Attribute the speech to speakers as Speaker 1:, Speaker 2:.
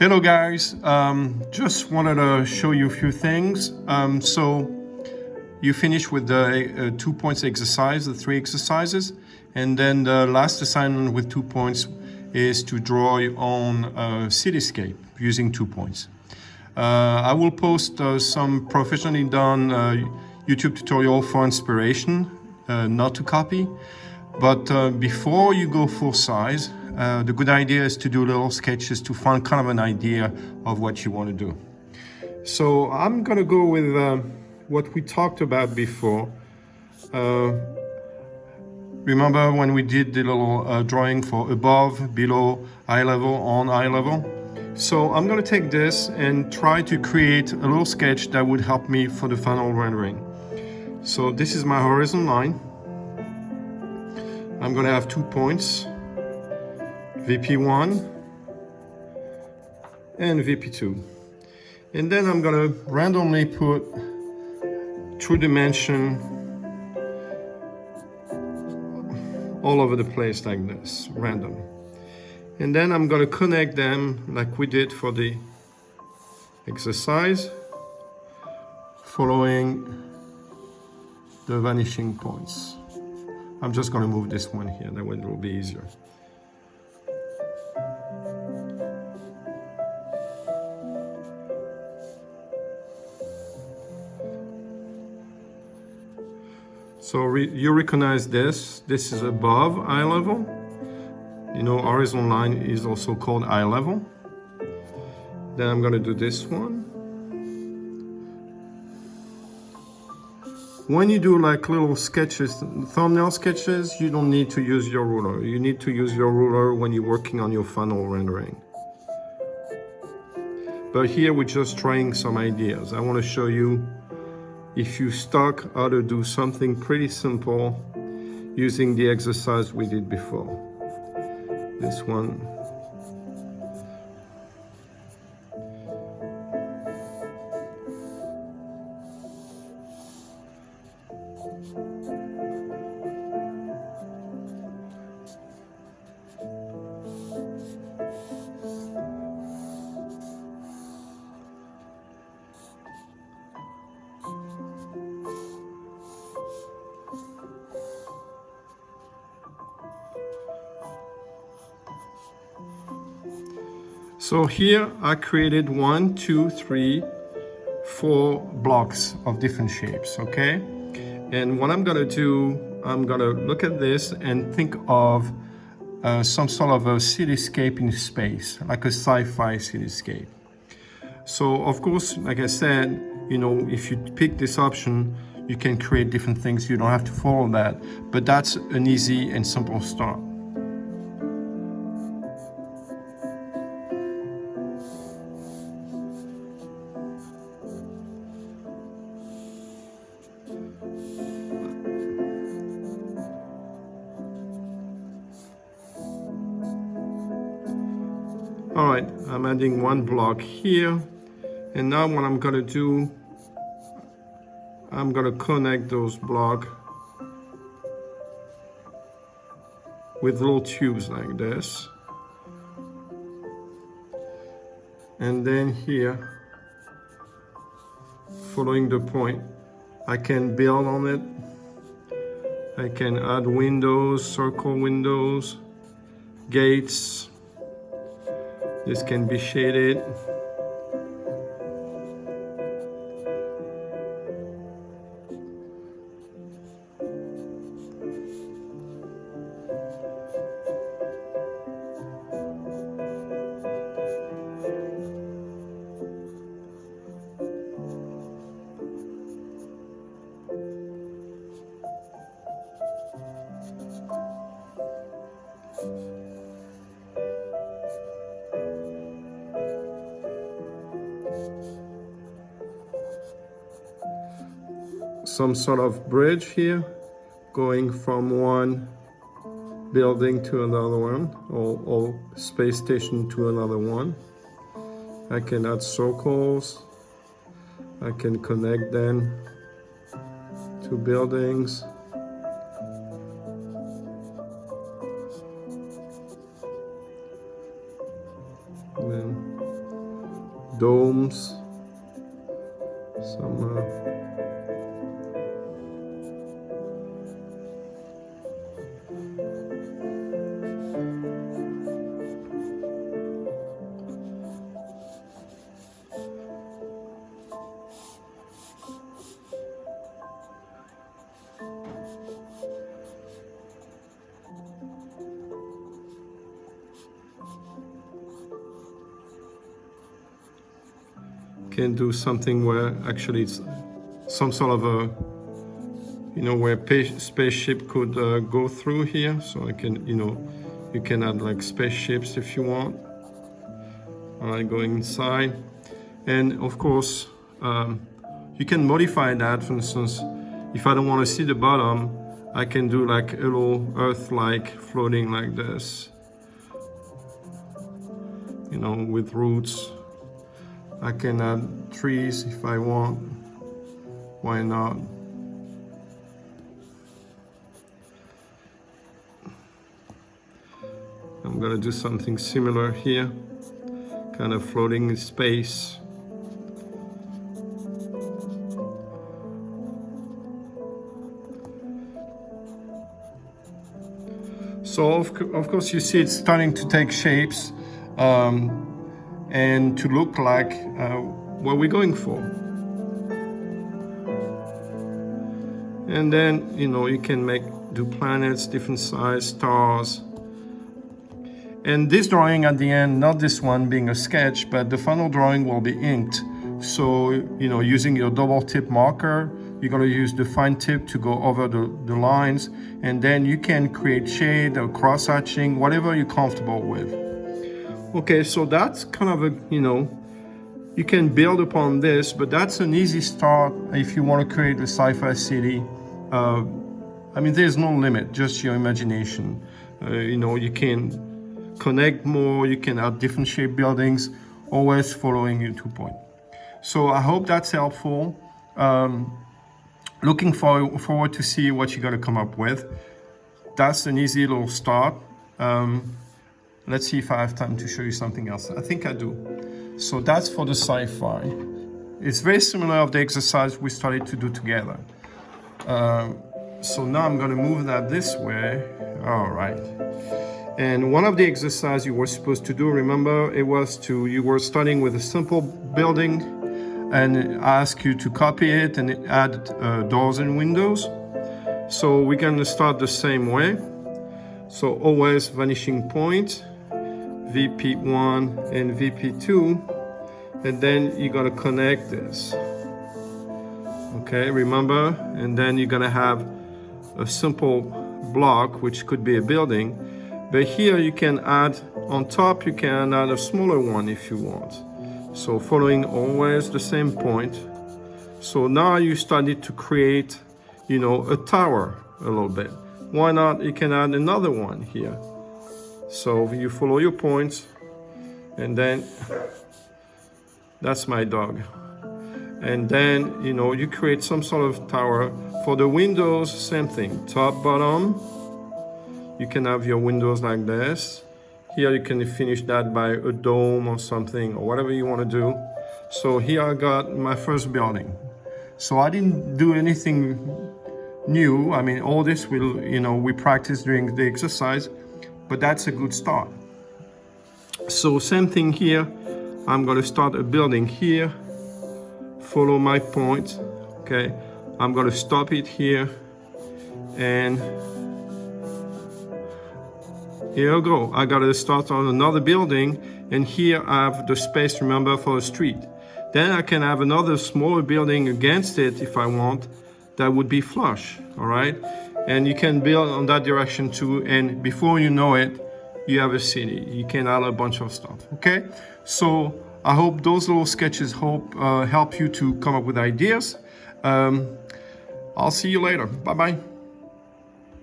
Speaker 1: Hello guys, just wanted to show you a few things. So you finish with the 2 points exercise, the 3 exercises, and then the last assignment with 2 points is to draw your own cityscape using 2 points. I will post some professionally done YouTube tutorial for inspiration, not to copy. But before you go full size, the good idea is to do little sketches to find kind of an idea of what you want to do. So I'm gonna go with what we talked about before. Remember when we did the little drawing for above, below, eye level, on eye level? So I'm gonna take this and try to create a little sketch that would help me for the final rendering. So this is my horizon line. I'm gonna have 2 points, VP1 and VP2. And then I'm gonna randomly put true dimension all over the place like this, random. And then I'm gonna connect them like we did for the exercise, following the vanishing points. I'm just gonna move this one here, that way it will be easier. So you recognize this is above eye level. You know, horizontal line is also called eye level. Then I'm gonna do this one. When you do like little sketches, thumbnail sketches, you don't need to use your ruler. You need to use your ruler when you're working on your final rendering. But here we're just trying some ideas. I want to show you, if you stuck, how to do something pretty simple using the exercise we did before. This one. So here I created 1, 2, 3, 4 blocks of different shapes, okay? And what I'm gonna do, I'm gonna look at this and think of some sort of a cityscape in space, like a sci-fi cityscape. So of course, like I said, you know, if you pick this option, you can create different things. You don't have to follow that, but that's an easy and simple start. All right, I'm adding 1 block here. And now what I'm gonna do, I'm gonna connect those blocks with little tubes like this. And then here, following the point, I can build on it. I can add windows, circle windows, gates. This can be shaded. Some sort of bridge here, going from one building to another one, or space station to another one. I can add circles. I can connect them to buildings. Then domes, some can do something where actually it's some sort of a, you know, where spaceship could go through here. So I can, you know, you can add like spaceships if you want. All right, going inside. And of course, you can modify that. For instance, if I don't want to see the bottom, I can do like a little Earth-like floating like this, you know, with roots. I can add trees if I want. Why not? I'm gonna do something similar here, kind of floating in space. So of course you see it's starting to take shapes and to look like what we're going for. And then, you know, you can do planets, different size, stars. And this drawing at the end, not this one being a sketch, but the final drawing will be inked. So, you know, using your double tip marker, you're going to use the fine tip to go over the lines, and then you can create shade or cross-hatching, whatever you're comfortable with. Okay, so that's kind of a, you know, you can build upon this, but that's an easy start if you want to create a sci-fi city. I mean, there's no limit, just your imagination. You know, you can connect more, you can add different shape buildings, always following your 2 point. So I hope that's helpful. Looking forward to see what you're going to come up with. That's an easy little start. Let's see if I have time to show you something else. I think I do. So that's for the sci-fi. It's very similar of the exercise we started to do together. So now I'm going to move that this way. All right. And one of the exercises you were supposed to do, remember, it was you were starting with a simple building and ask you to copy it and add doors and windows. So we're going to start the same way. So always vanishing point, VP1 and VP2, and then you're going to connect this. Okay, remember? And then you're going to have a simple block, which could be a building. But here you can add, on top you can add a smaller one if you want. So following always the same point. So now you started to create, you know, a tower a little bit. Why not? You can add another one here. So you follow your points, and then that's my dog. And then, you know, you create some sort of tower. For the windows, same thing, top, bottom. You can have your windows like this. Here you can finish that by a dome or something, or whatever you want to do. So here I got my first building. So I didn't do anything new. I mean, all this will, you know, we practice during the exercise, but that's a good start. So same thing here. I'm going to start a building here. Follow my point. Okay. I'm going to stop it here, and here I go. I got to start on another building, and here I have the space, remember, for a street. Then I can have another smaller building against it if I want. That would be flush, all right? And you can build on that direction too, and before you know it, you have a city. You can add a bunch of stuff, okay? So I hope those little sketches help you to come up with ideas. I'll see you later. Bye-bye.